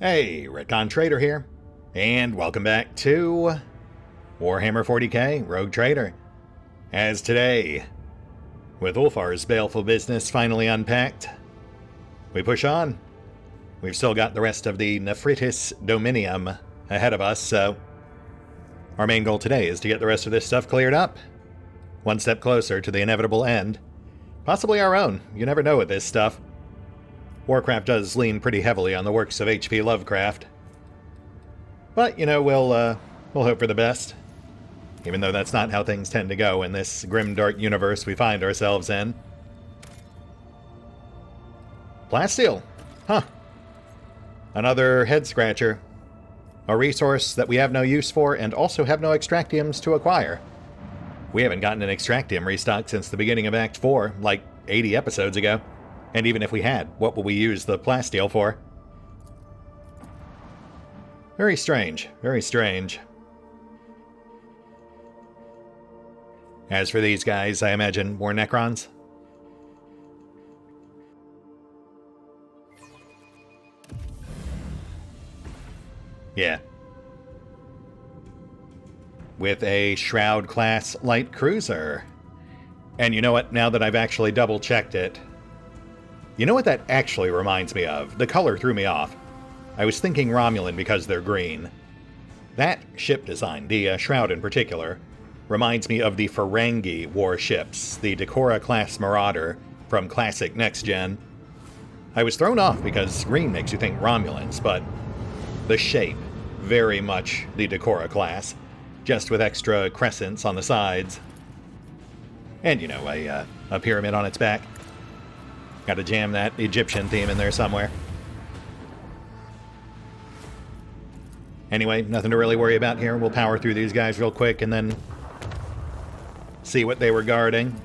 Hey, RetconRaider here, and welcome back to Warhammer 40k Rogue Trader. As today, with Ulfar's baleful business finally unpacked, we push on. We've still got the rest of the Nephritis Dominium ahead of us, so our main goal today is to get the rest of this stuff cleared up. One step closer to the inevitable end. Possibly our own, you never know with this stuff. Warcraft does lean pretty heavily on the works of H.P. Lovecraft. But, you know, we'll hope for the best. Even though that's not how things tend to go in this grimdark universe we find ourselves in. Plasteel. Huh. Another head-scratcher. A resource that we have no use for and also have no extractiums to acquire. We haven't gotten an extractium restock since the beginning of Act 4, like 80 episodes ago. And even if we had, what will we use the plasteel for? Very strange. Very strange. As for these guys, I imagine more Necrons? Yeah. With a Shroud class light cruiser. And you know what? Now that I've actually double-checked it, you know what that actually reminds me of? The color threw me off. I was thinking Romulan because they're green. That ship design, the Shroud in particular, reminds me of the Ferengi warships, the Decora-class Marauder from classic Next Gen. I was thrown off because green makes you think Romulans, but the shape, very much the Decora class, just with extra crescents on the sides. And, you know, a pyramid on its back. Gotta jam that Egyptian theme in there somewhere. Anyway, nothing to really worry about here. We'll power through these guys real quick and then see what they were guarding.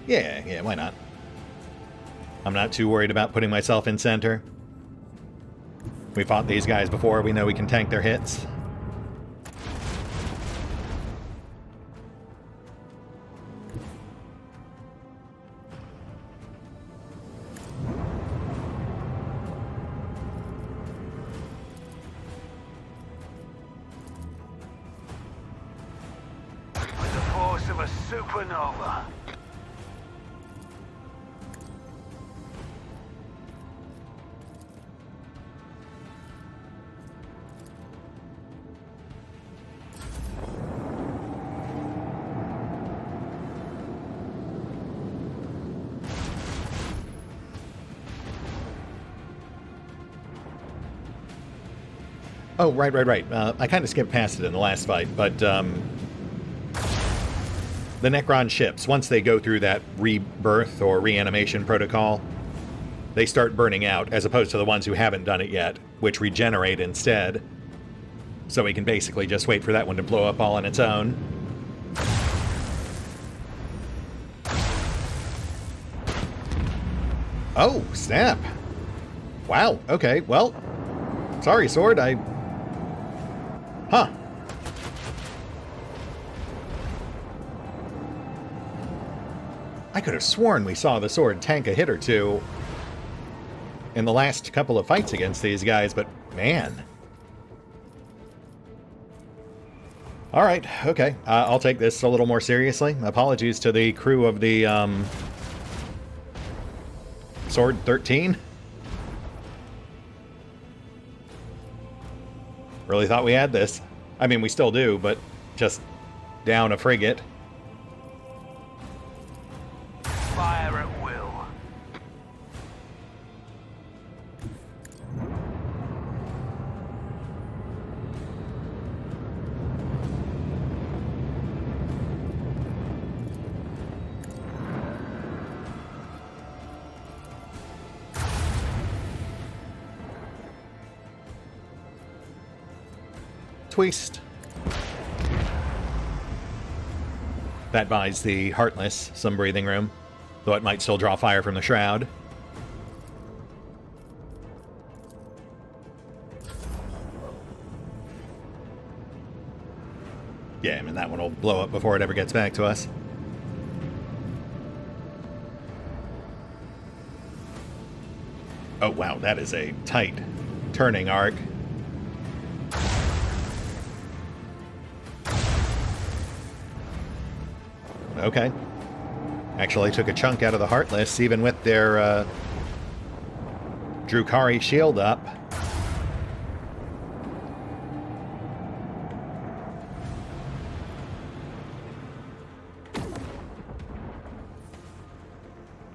Yeah, why not? I'm not too worried about putting myself in center. We fought these guys before, we know we can tank their hits. With the force of a supernova. Oh, right. I kind of skipped past it in the last fight, but the Necron ships, once they go through that rebirth or reanimation protocol, they start burning out, as opposed to the ones who haven't done it yet, which regenerate instead. So we can basically just wait for that one to blow up all on its own. Oh, snap. Wow, okay, well, sorry, Sword, Huh. I could have sworn we saw the Sword tank a hit or two in the last couple of fights against these guys, but man. Alright, okay. I'll take this a little more seriously. Apologies to the crew of the Sword 13. Really thought we had this. I mean, we still do, but just down a frigate. Fire at will. Twist. That buys the Heartless some breathing room. though it might still draw fire from the Shroud. Yeah, I mean, that one will blow up before it ever gets back to us. Oh, wow, that is a tight turning arc. Okay. Actually took a chunk out of the Heartless, even with their Drukhari shield up.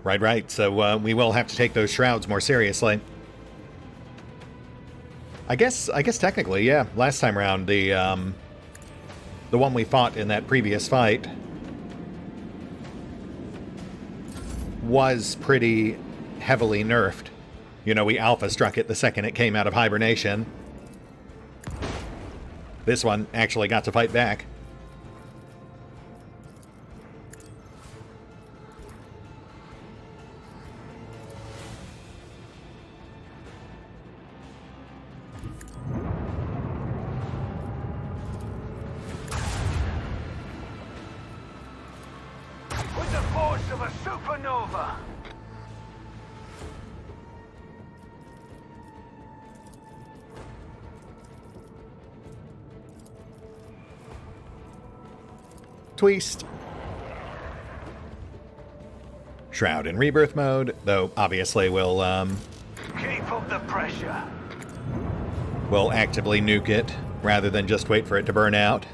Right. So we will have to take those Shrouds more seriously. I guess technically, yeah. Last time around, the one we fought in that previous fight was pretty heavily nerfed. You know, we alpha struck it the second it came out of hibernation. This one actually got to fight back. With the force of a supernova. Twist. Shroud in rebirth mode, though obviously we'll Keep up the pressure. we'll actively nuke it rather than just wait for it to burn out.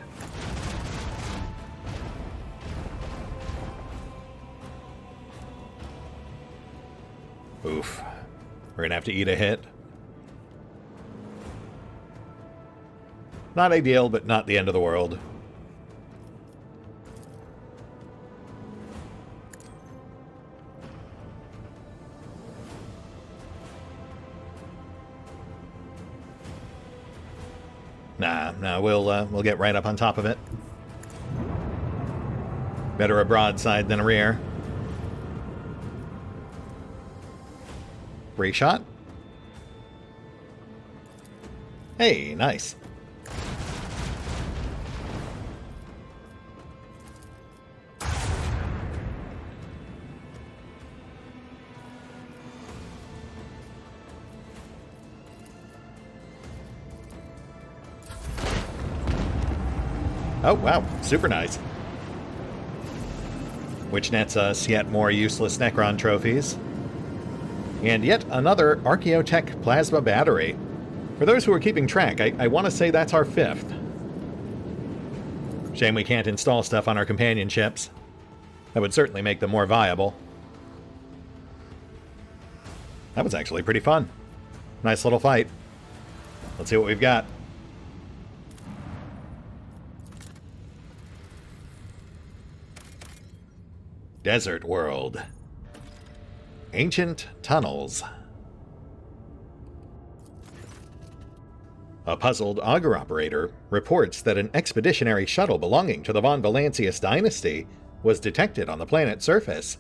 Oof. We're gonna have to eat a hit. Not ideal, but not the end of the world. Nah, we'll get right up on top of it. Better a broadside than a rear. Reshot. Hey, nice. Oh, wow. Super nice. Which nets us yet more useless Necron trophies. And yet another Archaeotech plasma battery. For those who are keeping track, I want to say that's our 5th. Shame we can't install stuff on our companion ships. That would certainly make them more viable. That was actually pretty fun. Nice little fight. Let's see what we've got. Desert World. Ancient Tunnels. A puzzled auger operator reports that an expeditionary shuttle belonging to the Von Valancius dynasty was detected on the planet's surface.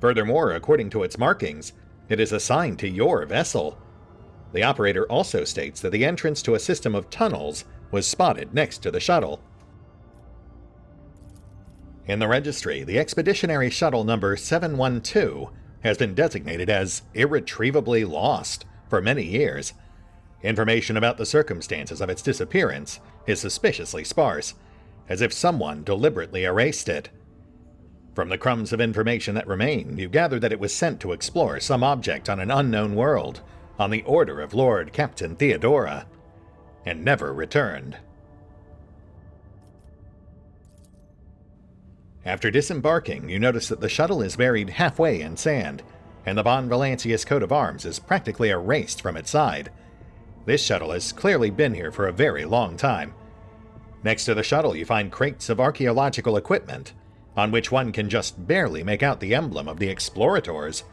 Furthermore, according to its markings, it is assigned to your vessel. The operator also states that the entrance to a system of tunnels was spotted next to the shuttle. In the registry, the expeditionary shuttle number 712 has been designated as irretrievably lost for many years. Information about the circumstances of its disappearance is suspiciously sparse, as if someone deliberately erased it. From the crumbs of information that remain, you gather that it was sent to explore some object on an unknown world, on the order of Lord Captain Theodora, and never returned. After disembarking, you notice that the shuttle is buried halfway in sand, and the Von Valancius coat of arms is practically erased from its side. This shuttle has clearly been here for a very long time. Next to the shuttle, you find crates of archaeological equipment, on which one can just barely make out the emblem of the Explorators.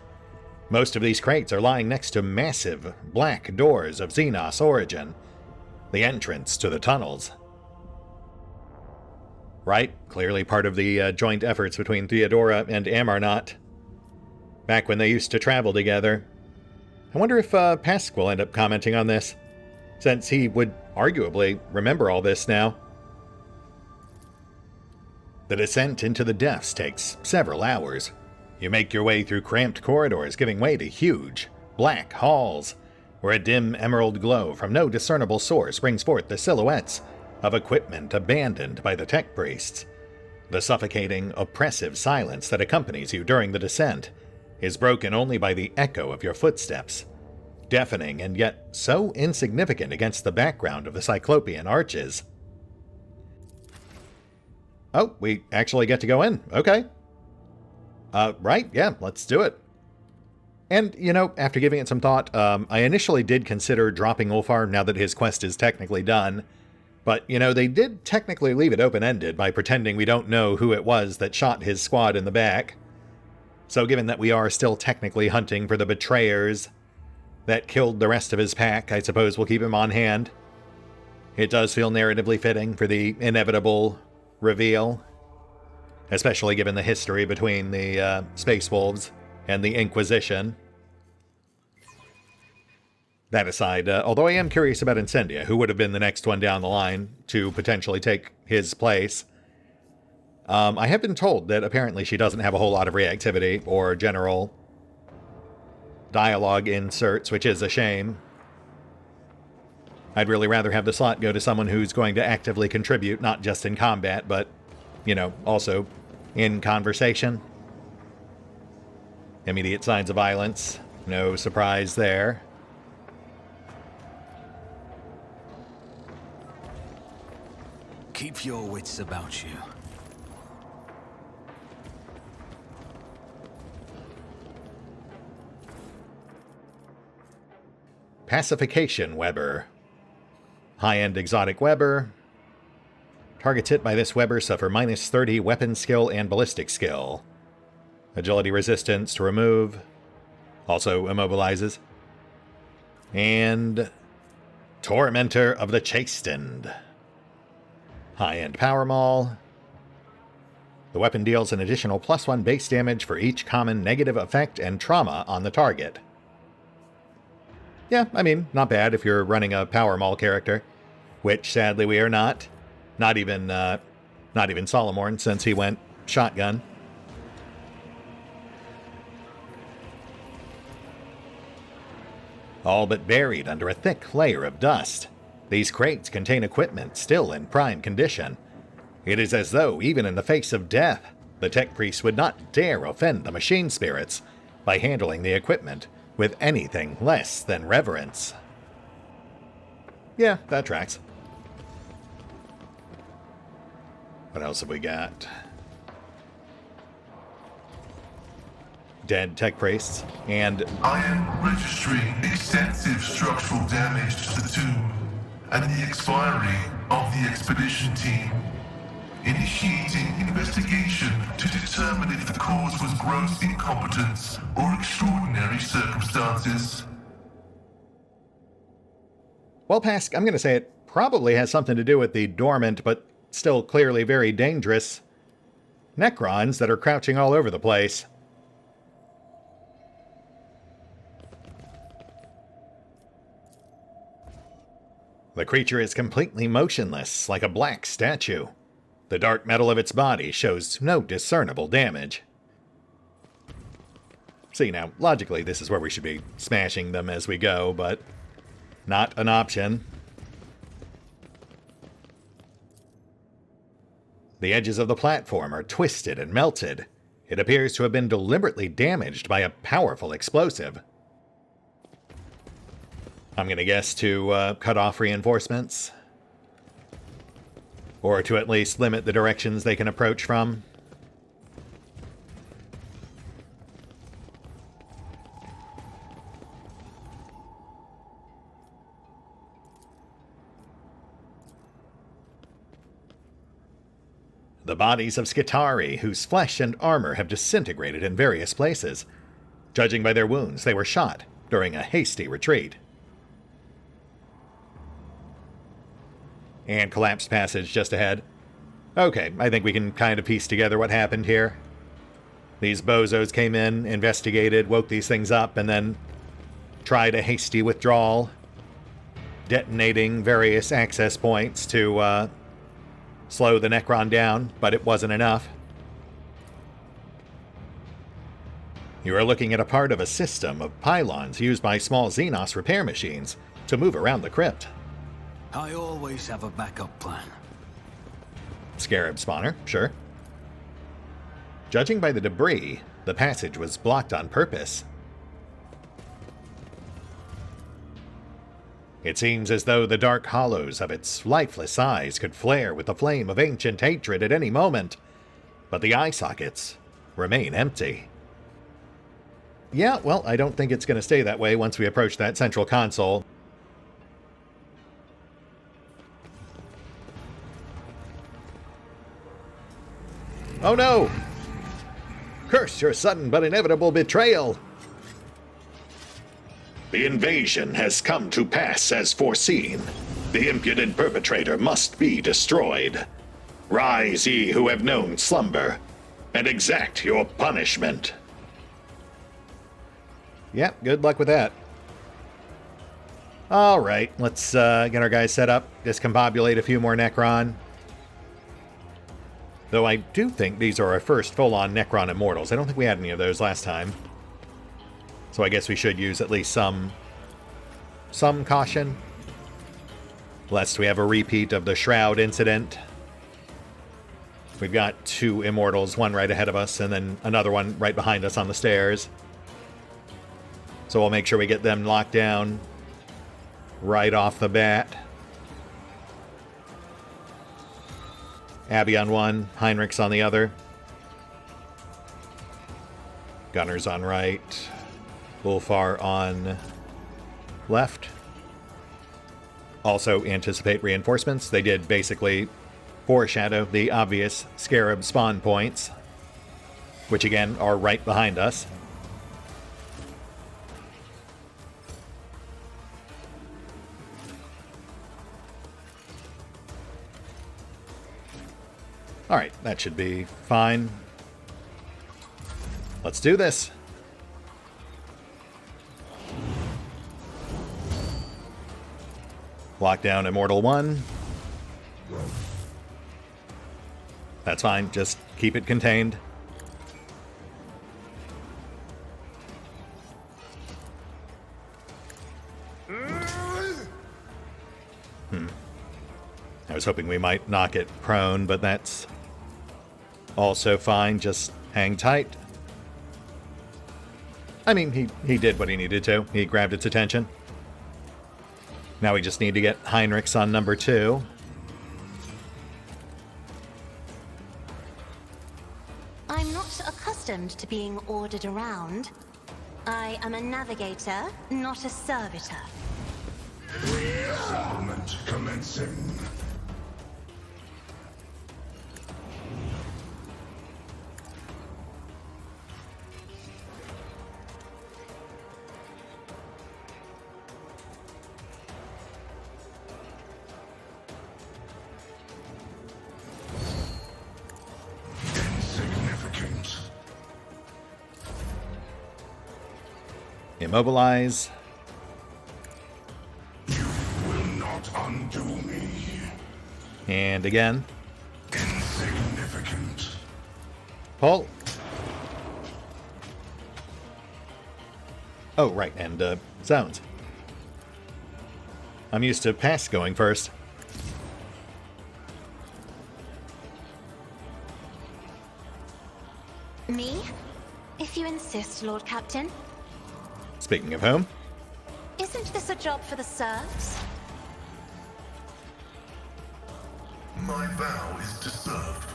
Most of these crates are lying next to massive, black doors of Xenos origin, the entrance to the tunnels. Right, clearly part of the joint efforts between Theodora and Amarnot. back when they used to travel together. I wonder if Pask will end up commenting on this, since he would arguably remember all this now. The descent into the depths takes several hours. You make your way through cramped corridors, giving way to huge, black halls, where a dim emerald glow from no discernible source brings forth the silhouettes of equipment abandoned by the tech priests. The suffocating, oppressive silence that accompanies you during the descent is broken only by the echo of your footsteps, deafening and yet so insignificant against the background of the Cyclopean arches. Oh, we actually get to go in. Okay. Right, yeah, let's do it. And, you know, after giving it some thought, I initially did consider dropping Ulfar now that his quest is technically done. But, you know, they did technically leave it open-ended by pretending we don't know who it was that shot his squad in the back. So given that we are still technically hunting for the betrayers that killed the rest of his pack, I suppose we'll keep him on hand. It does feel narratively fitting for the inevitable reveal, especially given the history between the Space Wolves and the Inquisition. That aside, although I am curious about Incendia, who would have been the next one down the line to potentially take his place, I have been told that apparently she doesn't have a whole lot of reactivity or general dialogue inserts, which is a shame. I'd really rather have the slot go to someone who's going to actively contribute, not just in combat, but, you know, also in conversation. Immediate signs of violence. No surprise there. Keep your wits about you. Pacification Weber. High-end exotic Weber. Targets hit by this Weber suffer minus 30 weapon skill and ballistic skill. Agility resistance to remove. Also immobilizes. And Tormentor of the Chastened. High-end Power Maul. The weapon deals an additional +1 base damage for each common negative effect and trauma on the target. Yeah, I mean, not bad if you're running a Power Maul character, which sadly we are not. Not even Solomorn, since he went shotgun. All but buried under a thick layer of dust, these crates contain equipment still in prime condition. It is as though, even in the face of death, the tech priests would not dare offend the machine spirits by handling the equipment with anything less than reverence. Yeah, that tracks. What else have we got? Dead tech priests, and I am registering extensive structural damage to the tomb and the expiry of the expedition team. Initiating investigation to determine if the cause was gross incompetence or extraordinary circumstances. well, Pask, I'm going to say it probably has something to do with the dormant, but still clearly very dangerous Necrons that are crouching all over the place. The creature is completely motionless, like a black statue. The dark metal of its body shows no discernible damage. See, now, logically, this is where we should be smashing them as we go, but not an option. The edges of the platform are twisted and melted. It appears to have been deliberately damaged by a powerful explosive. I'm going to guess to cut off reinforcements. Or to at least limit the directions they can approach from. The bodies of Skitari, whose flesh and armor have disintegrated in various places. Judging by their wounds, they were shot during a hasty retreat. And collapsed passage just ahead. Okay, I think we can kind of piece together what happened here. These bozos came in, investigated, woke these things up, and then tried a hasty withdrawal, detonating various access points to slow the Necron down, but it wasn't enough. You are looking at a part of a system of pylons used by small Xenos repair machines to move around the crypt. I always have a backup plan. Scarab spawner, sure. Judging by the debris, the passage was blocked on purpose. It seems as though the dark hollows of its lifeless eyes could flare with the flame of ancient hatred at any moment, but the eye sockets remain empty. Yeah, well, I don't think it's going to stay that way once we approach that central console. Oh no! Curse your sudden but inevitable betrayal! The invasion has come to pass as foreseen. The impudent perpetrator must be destroyed. Rise, ye who have known slumber, and exact your punishment. Yep, good luck with that. Alright, let's get our guys set up, discombobulate a few more Necron. Though I do think these are our first full-on Necron Immortals. I don't think we had any of those last time. So I guess we should use at least some caution. Lest we have a repeat of the Shroud incident. We've got 2 Immortals, one right ahead of us, and then another one right behind us on the stairs. So we'll make sure we get them locked down right off the bat. Abby on one, Heinrich's on the other. Gunners on right. Ulfar on left. Also anticipate reinforcements. They did basically foreshadow the obvious Scarab spawn points, which again are right behind us. Alright, that should be fine. Let's do this. Lockdown Immortal 1. That's fine, just keep it contained. I was hoping we might knock it prone, but that's also fine, just hang tight. I mean, he did what he needed to. He grabbed its attention. Now we just need to get Heinrichs on number 2. I'm not accustomed to being ordered around. I am a navigator, not a servitor. Settlement commencing. Immobilize. You will not undo me. And again. Insignificant. Pull. Oh, right, and zones. I'm used to pass going first. Me? If you insist, Lord Captain. Speaking of whom? Isn't this a job for the serfs? My vow is to serve.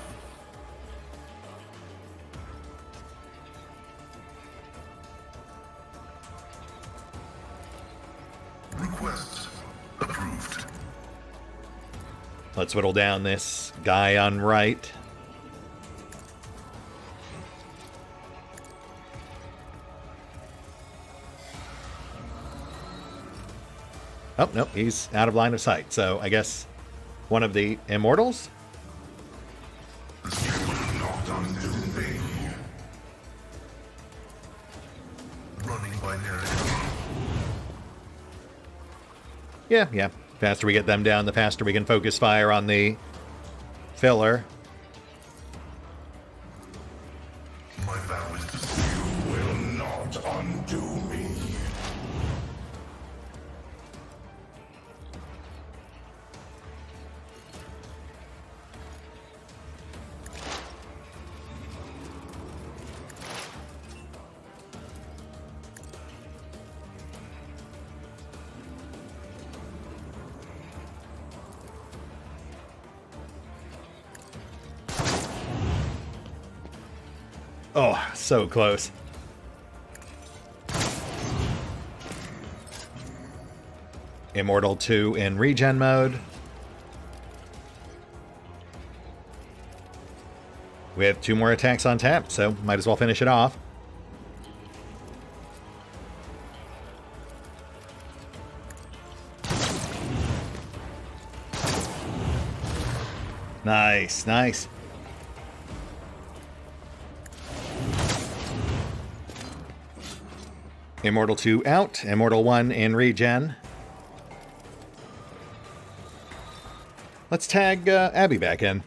Request approved. Let's whittle down this guy on right. Oh, no, he's out of line of sight. So I guess one of the Immortals? You will not undo me. Yeah. Faster we get them down, the faster we can focus fire on the filler. My vow is to see you will not undo me. Oh, so close. Immortal 2 in regen mode. We have 2 more attacks on tap, so might as well finish it off. Nice. Immortal 2 out, Immortal 1 in regen. Let's tag Abby back in.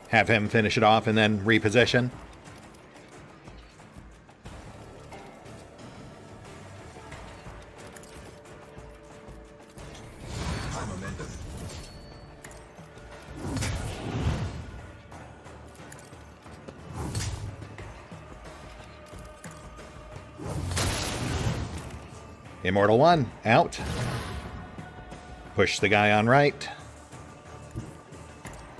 Have him finish it off and then reposition. Immortal 1, out. Push the guy on right.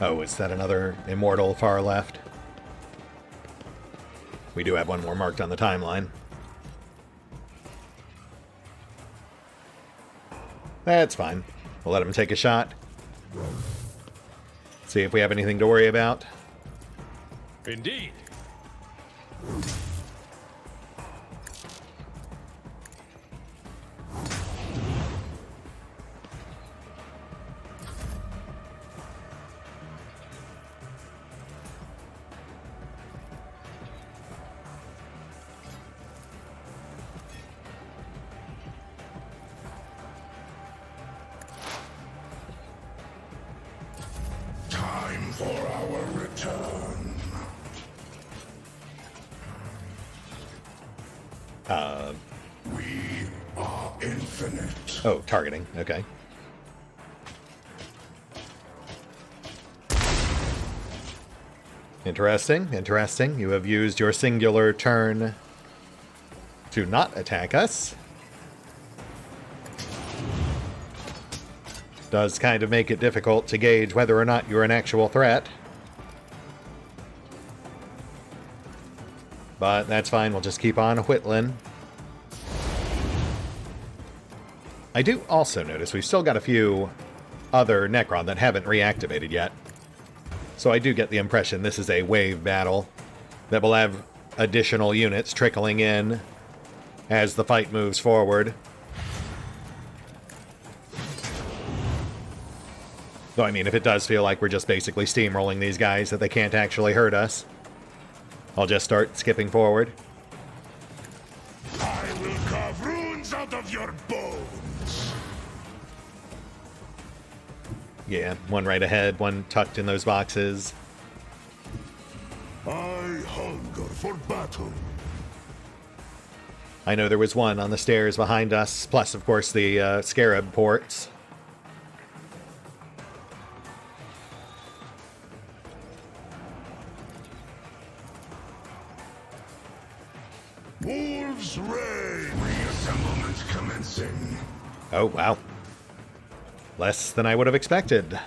Oh, is that another Immortal far left? We do have one more marked on the timeline. That's fine. We'll let him take a shot. See if we have anything to worry about. Indeed. Time for our return. We are infinite. Oh, targeting. Okay. Interesting. You have used your singular turn to not attack us. Does kind of make it difficult to gauge whether or not you're an actual threat. But that's fine, we'll just keep on whittling. I do also notice we've still got a few other Necron that haven't reactivated yet. So I do get the impression this is a wave battle that will have additional units trickling in as the fight moves forward. Though, I mean, if it does feel like we're just basically steamrolling these guys that they can't actually hurt us, I'll just start skipping forward. I will carve runes out of your bones. Yeah, one right ahead, one tucked in those boxes. I hunger for battle. I know there was one on the stairs behind us, plus, of course, the scarab ports. Wolves reign. Reassemblement commencing. Oh, wow. Less than I would have expected.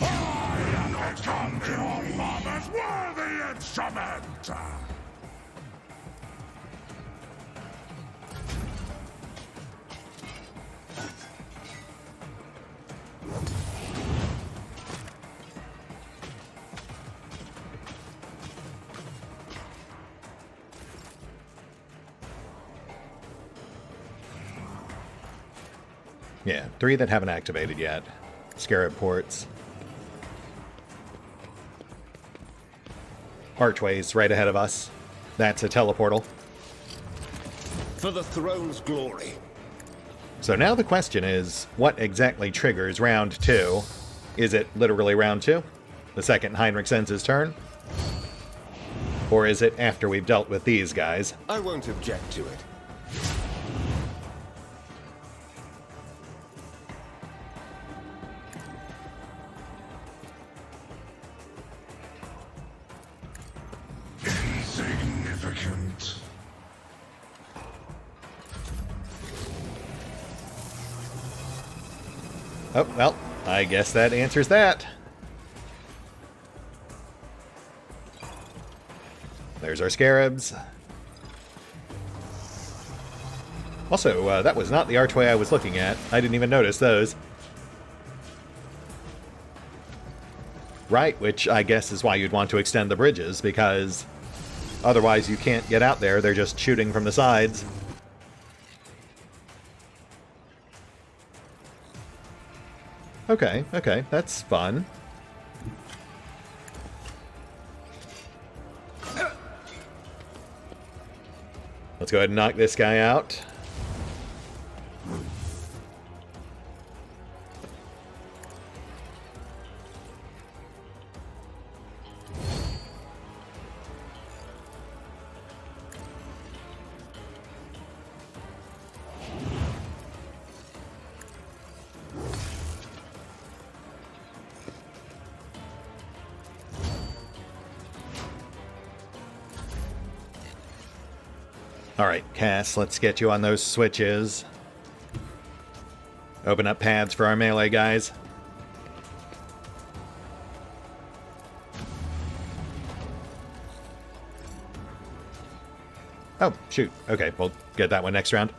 I am not come to your father's worthy instrument. Yeah, 3 that haven't activated yet. Scarab ports. archways right ahead of us. That's a teleportal. For the throne's glory. So now the question is, what exactly triggers round 2? Is it literally round 2? The second Heinrich sends his turn? Or is it after we've dealt with these guys? I won't object to it. Insignificant. Oh, well, I guess that answers that. There's our scarabs. Also, that was not the archway I was looking at. I didn't even notice those. Right, which I guess is why you'd want to extend the bridges, because otherwise you can't get out there. They're just shooting from the sides. Okay, that's fun. Let's go ahead and knock this guy out. Alright, Cass, let's get you on those switches. Open up paths for our melee guys. Oh, shoot. Okay, we'll get that one next round.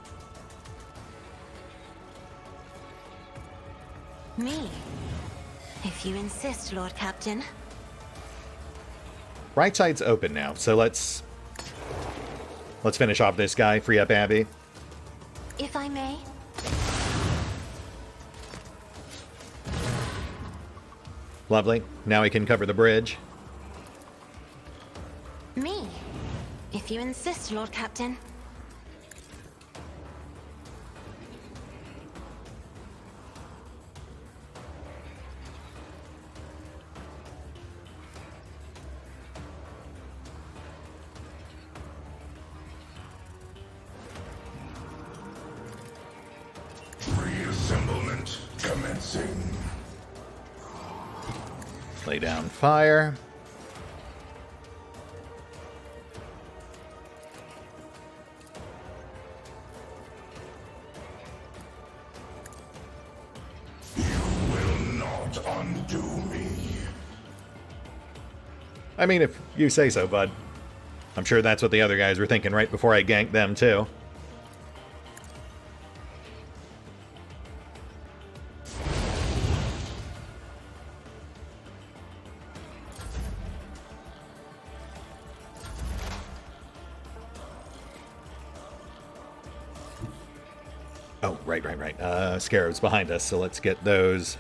Me? If you insist, Lord Captain. Right side's open now, so let's finish off this guy, free up Abby. If I may. Lovely. Now we can cover the bridge. Me? If you insist, Lord Captain. Reassemblement commencing. Lay down fire. You will not undo me. I mean, if you say so, bud. I'm sure that's what the other guys were thinking right before I ganked them, too. Oh, right. Scarabs behind us, so let's get those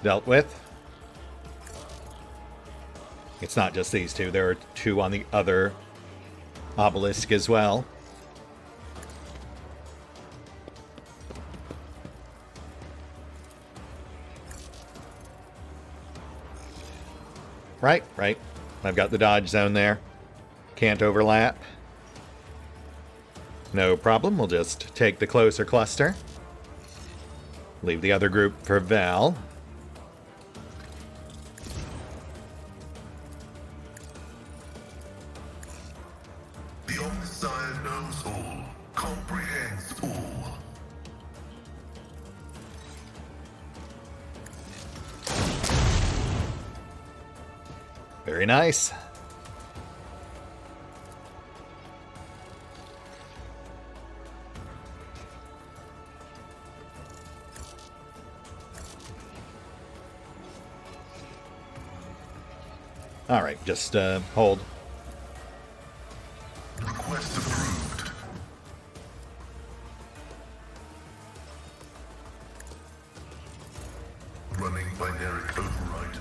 dealt with. It's not just these two. There are two on the other obelisk as well. Right. I've got the dodge zone there. Can't overlap. No problem, we'll just take the closer cluster. Leave the other group for Val. The Omniscient knows all, comprehends all. Very nice. All right, just hold. Request approved. Running binary override.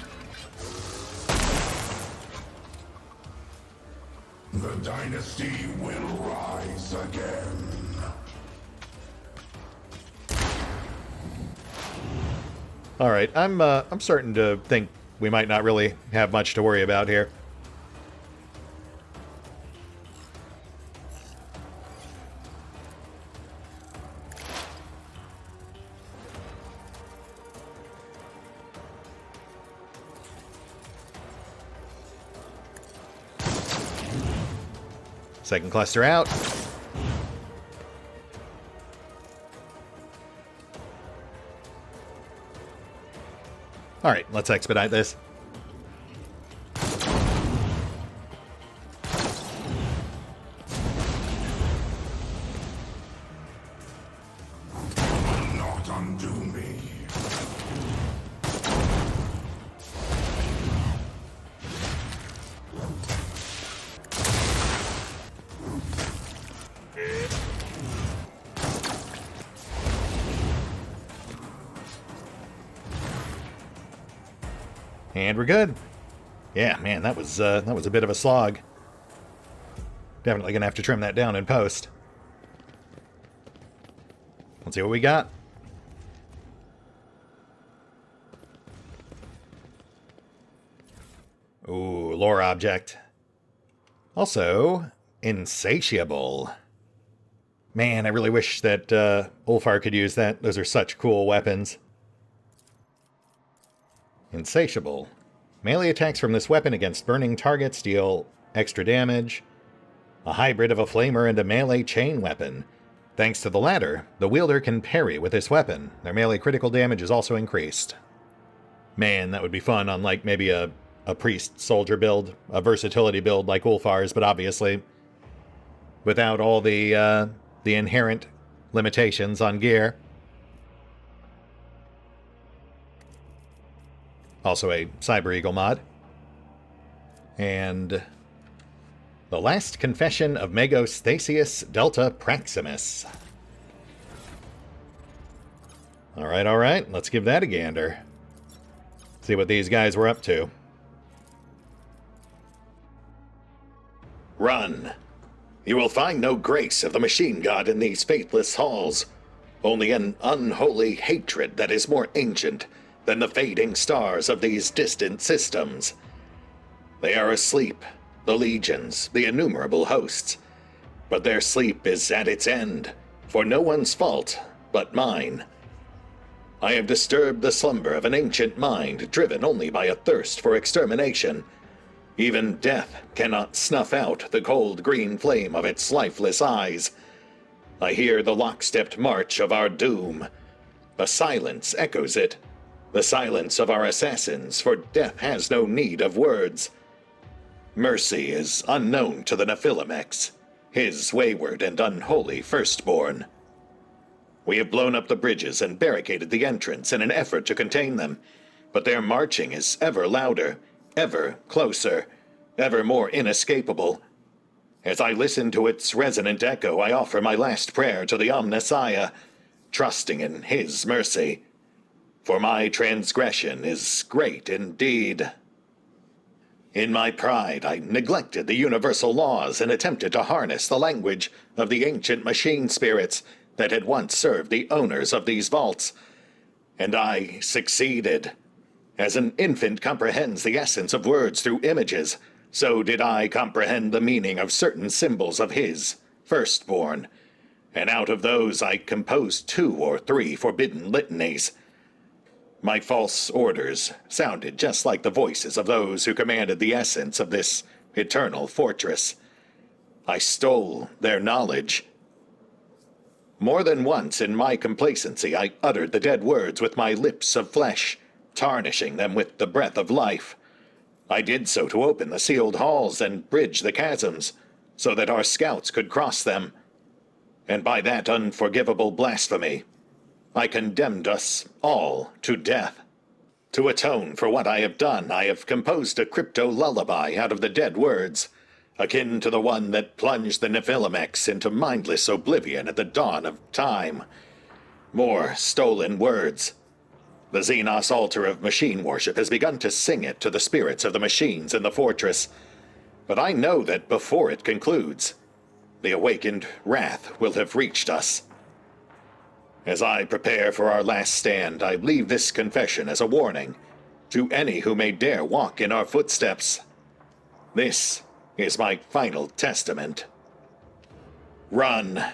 The dynasty will rise again. All right, I'm starting to think we might not really have much to worry about here. Second cluster out. All right, let's expedite this. Not undo me. And we're good. Yeah, man, that was a bit of a slog. Definitely gonna have to trim that down in post. Let's see what we got. Ooh, lore object. Also, insatiable. Man, I really wish that Ulfar could use that. Those are such cool weapons. Insatiable. Melee attacks from this weapon against burning targets deal extra damage. A hybrid of a flamer and a melee chain weapon. Thanks to the latter, the wielder can parry with this weapon. Their melee critical damage is also increased. Man, that would be fun on like maybe a priest soldier build, a versatility build like Ulfar's, but obviously without all the inherent limitations on gear. Also a Cyber Eagle mod. And the Last Confession of Magos Thasius Delta Praximus. Alright, let's give that a gander. See what these guys were up to. Run. You will find no grace of the machine god in these faithless halls, only an unholy hatred that is more ancient than the fading stars of these distant systems. They are asleep, the legions, the innumerable hosts, but their sleep is at its end, for no one's fault but mine. I have disturbed the slumber of an ancient mind driven only by a thirst for extermination. Even death cannot snuff out the cold green flame of its lifeless eyes. I hear the lockstepped march of our doom. A silence echoes it, the silence of our assassins, for death has no need of words. Mercy is unknown to the Nephilimex, his wayward and unholy firstborn. We have blown up the bridges and barricaded the entrance in an effort to contain them, but their marching is ever louder, ever closer, ever more inescapable. As I listen to its resonant echo, I offer my last prayer to the Omnissiah, trusting in his mercy. For my transgression is great indeed. In my pride, I neglected the universal laws and attempted to harness the language of the ancient machine spirits that had once served the owners of these vaults. And I succeeded. As an infant comprehends the essence of words through images, so did I comprehend the meaning of certain symbols of his firstborn. And out of those I composed 2 or 3 forbidden litanies. My false orders sounded just like the voices of those who commanded the essence of this eternal fortress. I stole their knowledge. More than once in my complacency I uttered the dead words with my lips of flesh, tarnishing them with the breath of life. I did so to open the sealed halls and bridge the chasms, so that our scouts could cross them. And by that unforgivable blasphemy, I condemned us all to death. To atone for what I have done, I have composed a crypto lullaby out of the dead words, akin to the one that plunged the Nephilimex into mindless oblivion at the dawn of time. More stolen words. The Xenos altar of machine worship has begun to sing it to the spirits of the machines in the fortress. But I know that before it concludes, the awakened wrath will have reached us. As I prepare for our last stand, I leave this confession as a warning to any who may dare walk in our footsteps. This is my final testament. Run.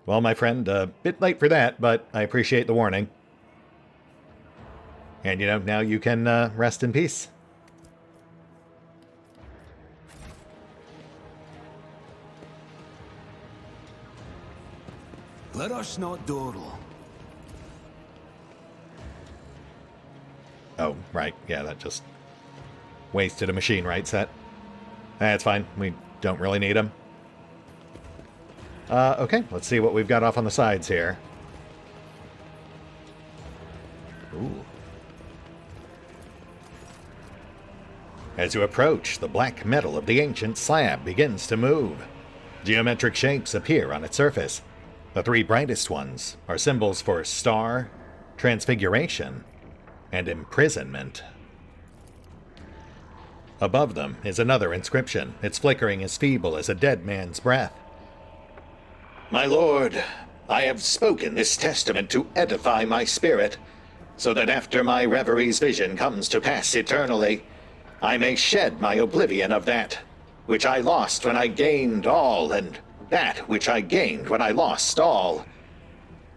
Well, my friend, a bit late for that, but I appreciate the warning. And, now you can rest in peace. Let us not dawdle. Oh, right. Yeah, that just wasted a machine right set. That's fine. We don't really need them. Okay, let's see what we've got off on the sides here. Ooh. As you approach, the black metal of the ancient slab begins to move. Geometric shapes appear on its surface. The three brightest ones are symbols for star, transfiguration, and imprisonment. Above them is another inscription, its flickering as feeble as a dead man's breath. My lord, I have spoken this testament to edify my spirit, so that after my reverie's vision comes to pass eternally, I may shed my oblivion of that which I lost when I gained all, and that which I gained when I lost all.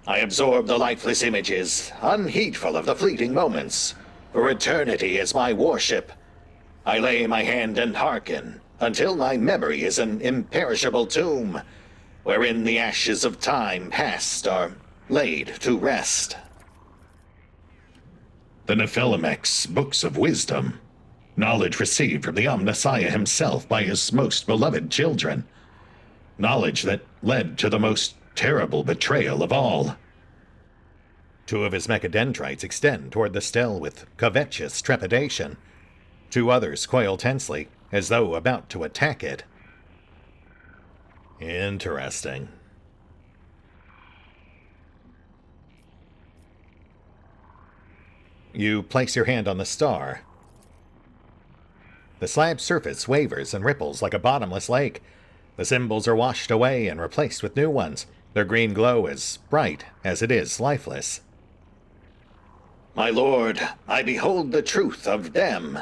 I absorb the lifeless images, unheedful of the fleeting moments, for eternity is my worship. I lay my hand and hearken, until my memory is an imperishable tomb, wherein the ashes of time past are laid to rest. The Nephilimek's books of wisdom, knowledge received from the Omnissiah himself by his most beloved children, knowledge that led to the most terrible betrayal of all. Two of his mechadendrites extend toward the stele with covetous trepidation. Two others coil tensely, as though about to attack it. Interesting. You place your hand on the star. The slab's surface wavers and ripples like a bottomless lake. The symbols are washed away and replaced with new ones, their green glow as bright as it is lifeless. My lord, I behold the truth of them,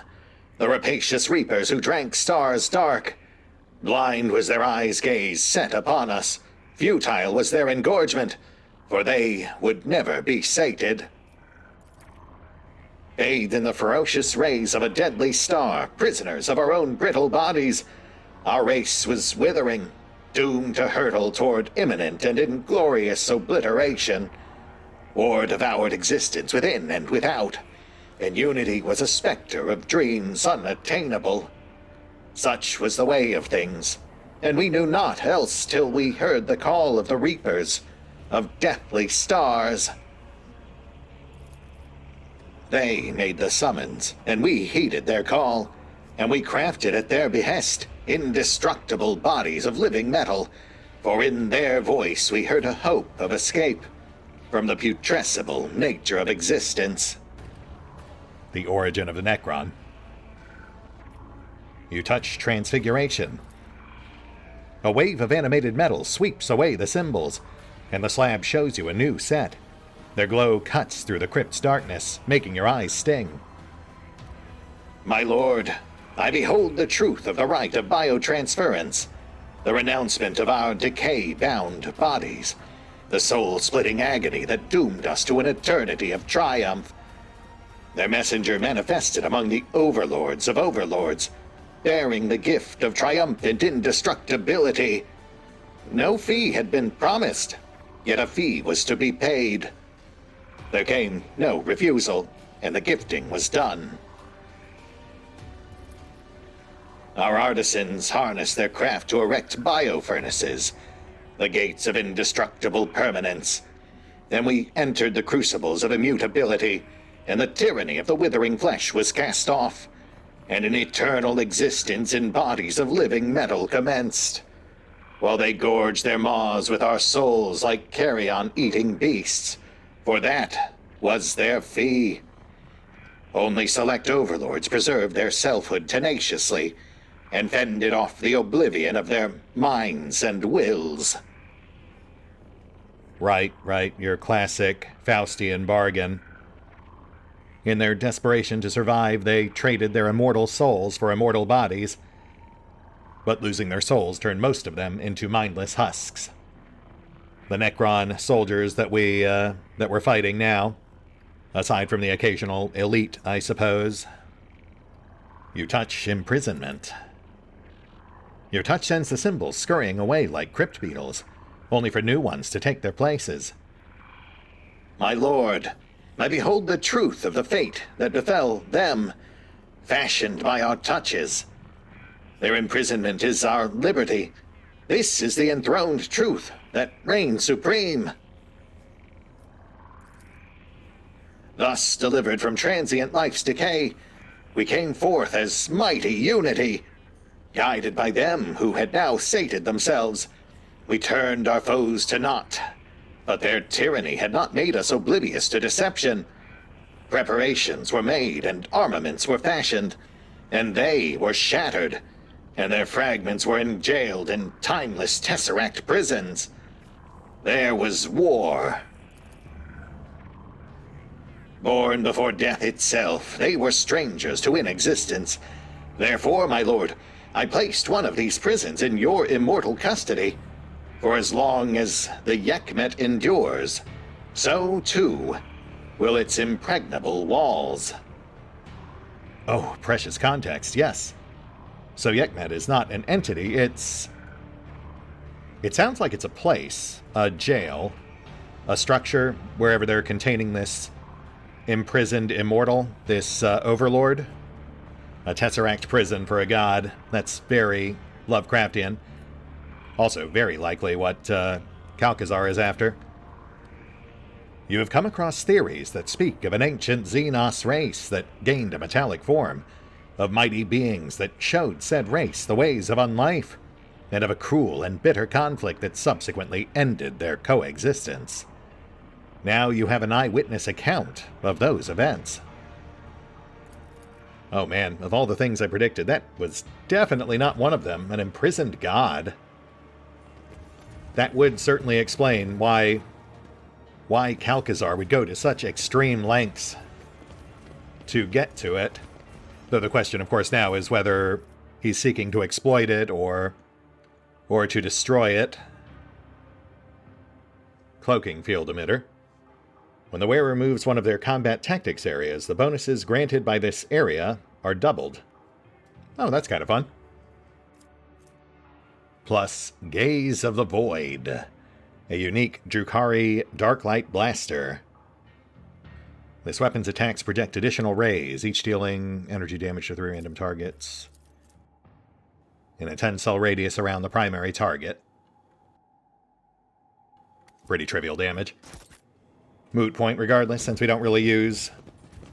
the rapacious reapers who drank stars dark. Blind was their eyes' gaze set upon us, futile was their engorgement, for they would never be sated. Bathed in the ferocious rays of a deadly star, prisoners of our own brittle bodies, our race was withering, doomed to hurtle toward imminent and inglorious obliteration. War devoured existence within and without, and unity was a specter of dreams unattainable. Such was the way of things, and we knew not else till we heard the call of the reapers, of deathly stars. They made the summons, and we heeded their call, and we crafted at their behest indestructible bodies of living metal, for in their voice we heard a hope of escape from the putrescible nature of existence. The origin of the Necron. You touch transfiguration. A wave of animated metal sweeps away the symbols, and the slab shows you a new set. Their glow cuts through the crypt's darkness, making your eyes sting. My lord, I behold the truth of the rite of biotransference, the renouncement of our decay-bound bodies, the soul-splitting agony that doomed us to an eternity of triumph. Their messenger manifested among the overlords of overlords, bearing the gift of triumphant indestructibility. No fee had been promised, yet a fee was to be paid. There came no refusal, and the gifting was done. Our artisans harnessed their craft to erect biofurnaces, the gates of indestructible permanence. Then we entered the crucibles of immutability, and the tyranny of the withering flesh was cast off, and an eternal existence in bodies of living metal commenced. While they gorged their maws with our souls like carrion-eating beasts, for that was their fee. Only select overlords preserve their selfhood tenaciously and fended off the oblivion of their minds and wills. Right, your classic Faustian bargain. In their desperation to survive, they traded their immortal souls for immortal bodies, but losing their souls turned most of them into mindless husks. The Necron soldiers that we're fighting now, aside from the occasional elite, I suppose. You touch imprisonment. Your touch sends the symbols scurrying away like crypt beetles, only for new ones to take their places. My lord, I behold the truth of the fate that befell them, fashioned by our touches. Their imprisonment is our liberty. This is the enthroned truth that reigns supreme. Thus, delivered from transient life's decay, we came forth as mighty unity. Guided by them who had now sated themselves, we turned our foes to naught. But their tyranny had not made us oblivious to deception. Preparations were made and armaments were fashioned, and they were shattered, and their fragments were enjailed in timeless tesseract prisons. There was war. Born before death itself, they were strangers to inexistence. Therefore, my lord, I placed one of these prisons in your immortal custody. For as long as the Yekmet endures, so too will its impregnable walls. Oh, precious context, yes. So Yekmet is not an entity, it sounds like it's a place, a jail, a structure, wherever they're containing this imprisoned immortal, this overlord. A tesseract prison for a god. That's very Lovecraftian. Also very likely what Kalkazar is after. You have come across theories that speak of an ancient Xenos race that gained a metallic form, of mighty beings that showed said race the ways of unlife, and of a cruel and bitter conflict that subsequently ended their coexistence. Now you have an eyewitness account of those events. Oh man, of all the things I predicted, that was definitely not one of them, an imprisoned god. That would certainly explain why Kalkazar would go to such extreme lengths to get to it. Though the question, of course, now is whether he's seeking to exploit it or to destroy it. Cloaking field emitter. When the wearer moves one of their combat tactics areas, the bonuses granted by this area are doubled. Oh, that's kind of fun. Plus, Gaze of the Void, a unique Drukhari Darklight Blaster. This weapon's attacks project additional rays, each dealing energy damage to 3 random targets in a 10-cell radius around the primary target. Pretty trivial damage. Moot point regardless, since we don't really use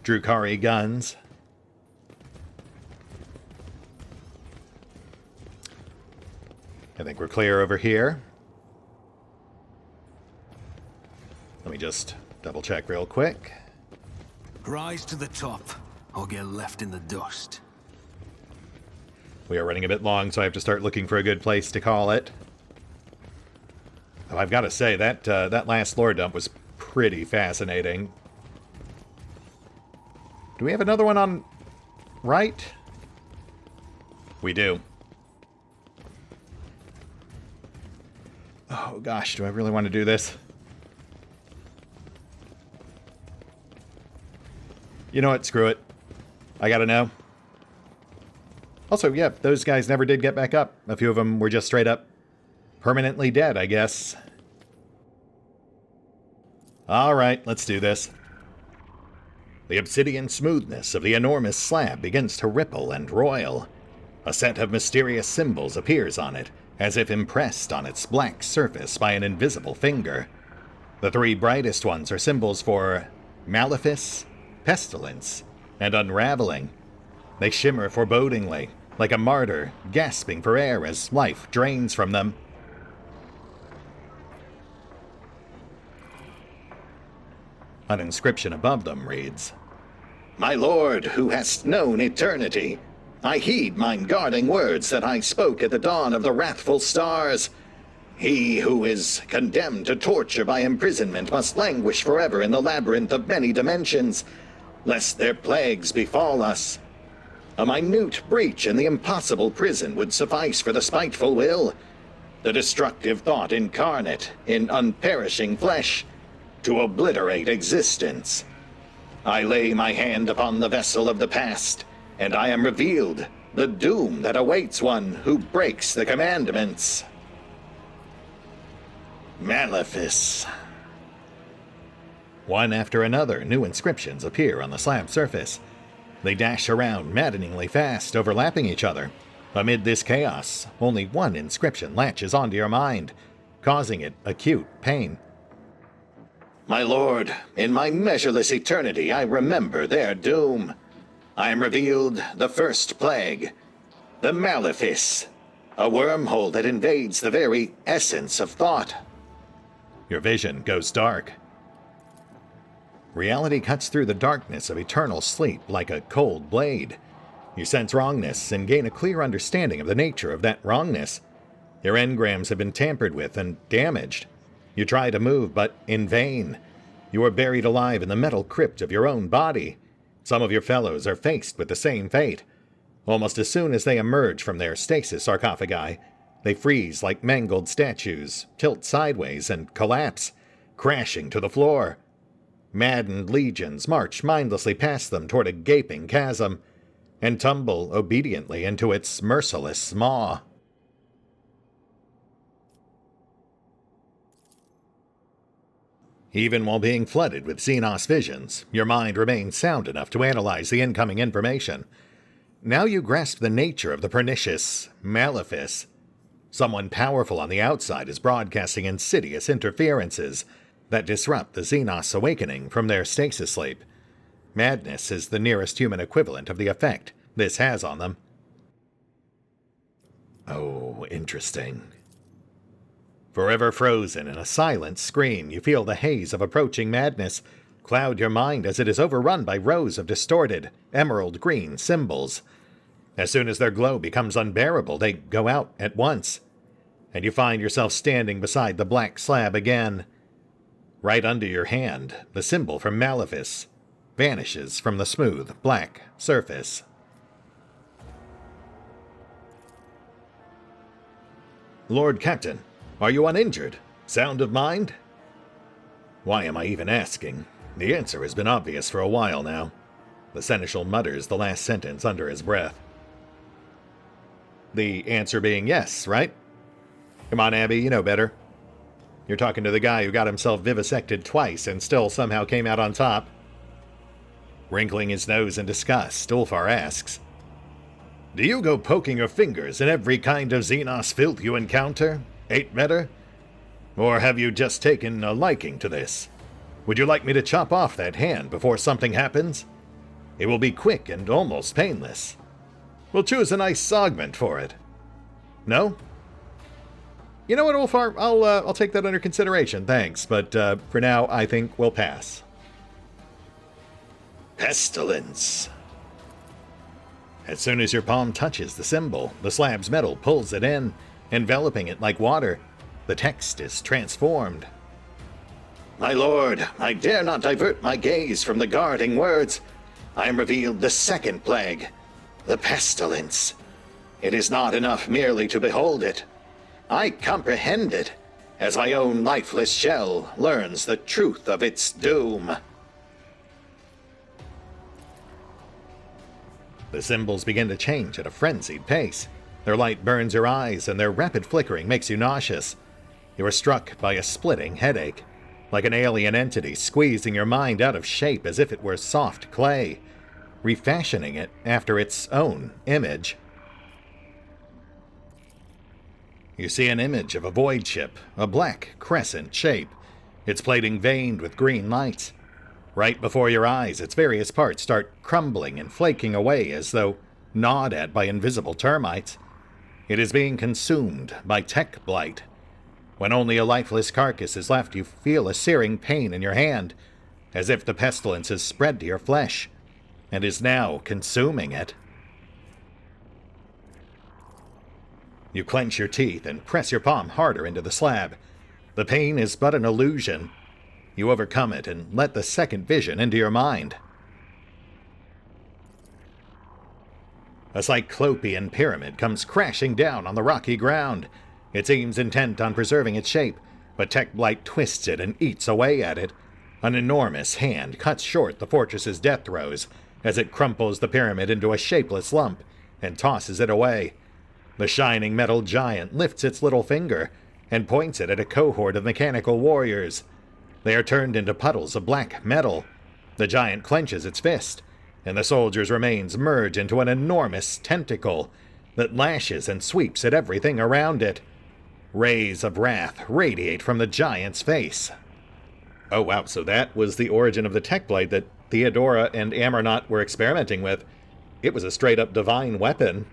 Drukhari guns. I think we're clear over here. Let me just double check real quick. Rise to the top, or get left in the dust. We are running a bit long, so I have to start looking for a good place to call it. Oh, I've got to say, that last lore dump was pretty fascinating. Do we have another one on right? We do. Oh gosh, do I really want to do this? You know what? Screw it. I gotta know. Also, yeah, those guys never did get back up. A few of them were just straight up permanently dead, I guess. Alright, let's do this. The obsidian smoothness of the enormous slab begins to ripple and roil. A set of mysterious symbols appears on it, as if impressed on its black surface by an invisible finger. The 3 brightest ones are symbols for malefice, pestilence, and unraveling. They shimmer forebodingly, like a martyr gasping for air as life drains from them. An inscription above them reads, My lord, who hast known eternity, I heed mine guarding words that I spoke at the dawn of the wrathful stars. He who is condemned to torture by imprisonment must languish forever in the labyrinth of many dimensions, lest their plagues befall us. A minute breach in the impossible prison would suffice for the spiteful will, the destructive thought incarnate in unperishing flesh, to obliterate existence. I lay my hand upon the vessel of the past, and I am revealed the doom that awaits one who breaks the commandments. Malefice. One after another, new inscriptions appear on the slab surface. They dash around maddeningly fast, overlapping each other. Amid this chaos, only one inscription latches onto your mind, causing it acute pain. My lord, in my measureless eternity I remember their doom. I am revealed the first plague, the Malefice, a wormhole that invades the very essence of thought. Your vision goes dark. Reality cuts through the darkness of eternal sleep like a cold blade. You sense wrongness and gain a clear understanding of the nature of that wrongness. Your engrams have been tampered with and damaged. You try to move, but in vain. You are buried alive in the metal crypt of your own body. Some of your fellows are faced with the same fate. Almost as soon as they emerge from their stasis sarcophagi, they freeze like mangled statues, tilt sideways, and collapse, crashing to the floor. Maddened legions march mindlessly past them toward a gaping chasm, and tumble obediently into its merciless maw. Even while being flooded with Xenos visions, your mind remains sound enough to analyze the incoming information. Now you grasp the nature of the pernicious Malefice. Someone powerful on the outside is broadcasting insidious interferences that disrupt the Xenos awakening from their stasis sleep. Madness is the nearest human equivalent of the effect this has on them. Oh, interesting. Forever frozen in a silent scream, you feel the haze of approaching madness cloud your mind as it is overrun by rows of distorted, emerald green symbols. As soon as their glow becomes unbearable, they go out at once, and you find yourself standing beside the black slab again. Right under your hand, the symbol from Malefice vanishes from the smooth, black surface. Lord Captain, are you uninjured? Sound of mind? Why am I even asking? The answer has been obvious for a while now. The seneschal mutters the last sentence under his breath. The answer being yes, right? Come on, Abby, you know better. You're talking to the guy who got himself vivisected twice and still somehow came out on top. Wrinkling his nose in disgust, Ulfar asks, "Do you go poking your fingers in every kind of Xenos filth you encounter, 8-meter? Or have you just taken a liking to this? Would you like me to chop off that hand before something happens? It will be quick and almost painless. We'll choose a nice augment for it. No? You know what, Ulfar? I'll take that under consideration, thanks. But for now, I think we'll pass." Pestilence. As soon as your palm touches the symbol, the slab's metal pulls it in, enveloping it like water. The text is transformed. My lord, I dare not divert my gaze from the guarding words. I am revealed the second plague, the pestilence. It is not enough merely to behold it. I comprehend it, as my own lifeless shell learns the truth of its doom. The symbols begin to change at a frenzied pace. Their light burns your eyes, and their rapid flickering makes you nauseous. You are struck by a splitting headache, like an alien entity squeezing your mind out of shape as if it were soft clay, refashioning it after its own image. You see an image of a void ship, a black crescent shape, its plating veined with green lights. Right before your eyes, its various parts start crumbling and flaking away as though gnawed at by invisible termites. It is being consumed by tech blight. When only a lifeless carcass is left, you feel a searing pain in your hand, as if the pestilence has spread to your flesh. and is now consuming it. You clench your teeth and press your palm harder into the slab. The pain is but an illusion. You overcome it and let the second vision into your mind. A cyclopean pyramid comes crashing down on the rocky ground. It seems intent on preserving its shape, but Tech Blight twists it and eats away at it. An enormous hand cuts short the fortress's death throes as it crumples the pyramid into a shapeless lump and tosses it away. The shining metal giant lifts its little finger and points it at a cohort of mechanical warriors. They are turned into puddles of black metal. The giant clenches its fist, and the soldier's remains merge into an enormous tentacle that lashes and sweeps at everything around it. Rays of wrath radiate from the giant's face. Oh wow, so that was the origin of the Tech Blade that Theodora and Amernot were experimenting with. It was a straight-up divine weapon,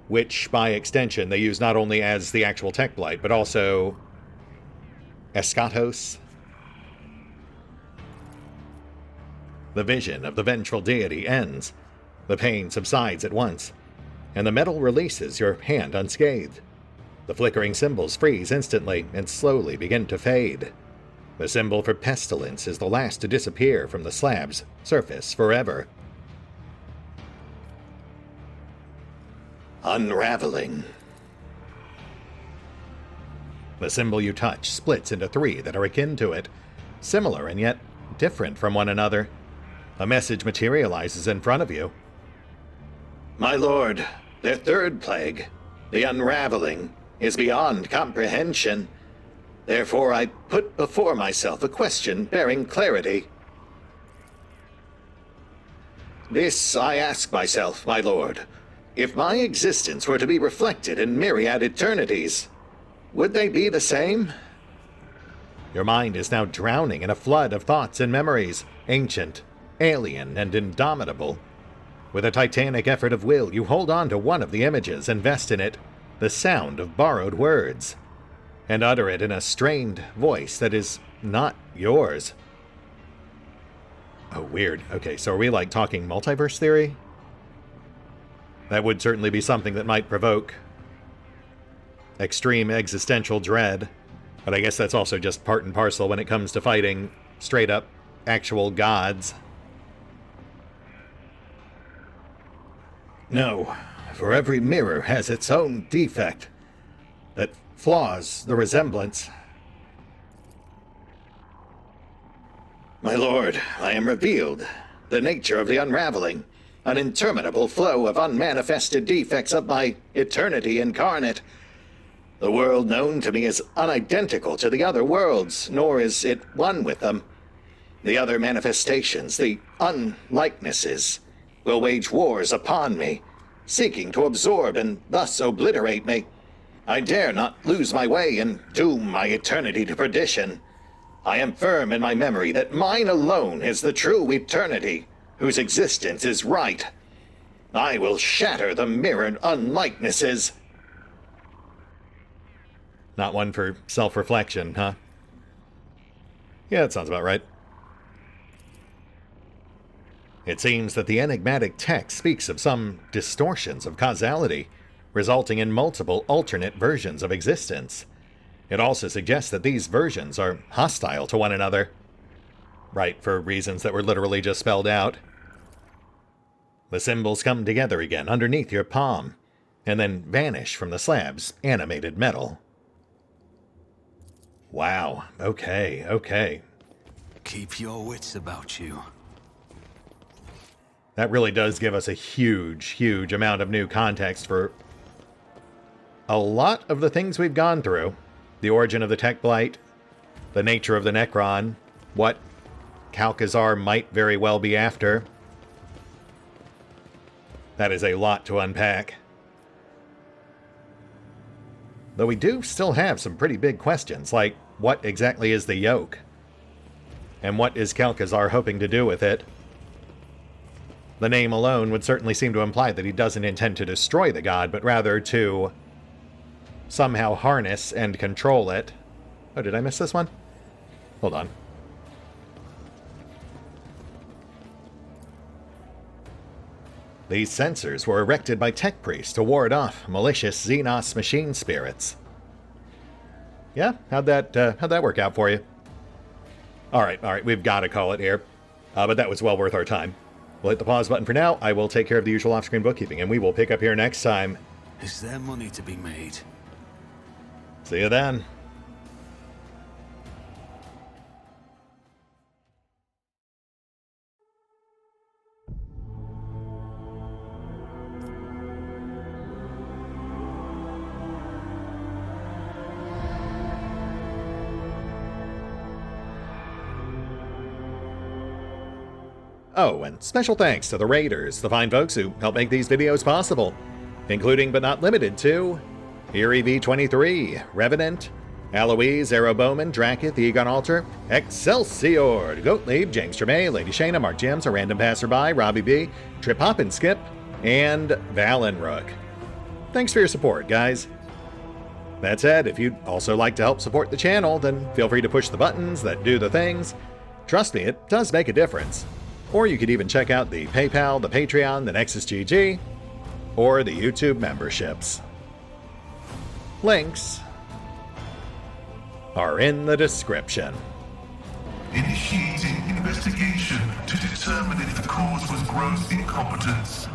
which, by extension, they use not only as the actual Tech Blight, but also Eschatos. The vision of the vengeful deity ends. The pain subsides at once, and the metal releases your hand unscathed. The flickering symbols freeze instantly and slowly begin to fade. The symbol for pestilence is the last to disappear from the slab's surface forever. Unraveling. The symbol you touch splits into 3 that are akin to it, similar and yet different from one another. A message materializes in front of you. My lord, their third plague, the unraveling, is beyond comprehension. Therefore I put before myself a question bearing clarity. This I ask myself, my lord. If my existence were to be reflected in myriad eternities, would they be the same? Your mind is now drowning in a flood of thoughts and memories, ancient, alien, and indomitable. With a titanic effort of will, you hold on to one of the images and vest in it the sound of borrowed words, and utter it in a strained voice that is not yours. Oh, weird. Okay, so are we like talking multiverse theory? That would certainly be something that might provoke extreme existential dread, but I guess that's also just part and parcel when it comes to fighting straight up actual gods. No, for every mirror has its own defect that flaws the resemblance. My lord, I am revealed. The nature of the unraveling, an interminable flow of unmanifested defects of my eternity incarnate. The world known to me is unidentical to the other worlds, nor is it one with them. The other manifestations, the unlikenesses, will wage wars upon me, seeking to absorb and thus obliterate me. I dare not lose my way and doom my eternity to perdition. I am firm in my memory that mine alone is the true eternity, whose existence is right. I will shatter the mirrored unlikenesses. Not one for self-reflection, huh? Yeah, that sounds about right. It seems that the enigmatic text speaks of some distortions of causality, resulting in multiple alternate versions of existence. It also suggests that these versions are hostile to one another. Right, for reasons that were literally just spelled out. The symbols come together again underneath your palm, and then vanish from the slab's animated metal. Wow, okay. Keep your wits about you. That really does give us a huge amount of new context for a lot of the things we've gone through. The origin of the Tech Blight, the nature of the Necron, what Kalkazar might very well be after. That is a lot to unpack. Though we do still have some pretty big questions, like what exactly is the yoke? And what is Kalkazar hoping to do with it? The name alone would certainly seem to imply that he doesn't intend to destroy the god, but rather to somehow harness and control it. Oh, did I miss this one? Hold on. These sensors were erected by tech priests to ward off malicious Xenos machine spirits. Yeah, how'd that work out for you? All right, we've got to call it here. But that was well worth our time. We'll hit the pause button for now. I will take care of the usual off-screen bookkeeping, and we will pick up here next time. Is there money to be made? See you then. Oh, and special thanks to the Raiders, the fine folks who help make these videos possible, including but not limited to Erie V23, Revenant, Alois, Arrow Bowman, Drakiith, EgonAlter, Exsellsior, Gottlieb, James Trimmier, Lady Shayna, Mark Giemza, RandomPassrby, RobbyB, Triphoppenskip, and Valinrook. Thanks for your support, guys. That said, if you'd also like to help support the channel, then feel free to push the buttons that do the things. Trust me, it does make a difference. Or you could even check out the PayPal, the Patreon, the Nexus GG, or the YouTube memberships. Links are in the description. Initiating investigation to determine if the cause was gross incompetence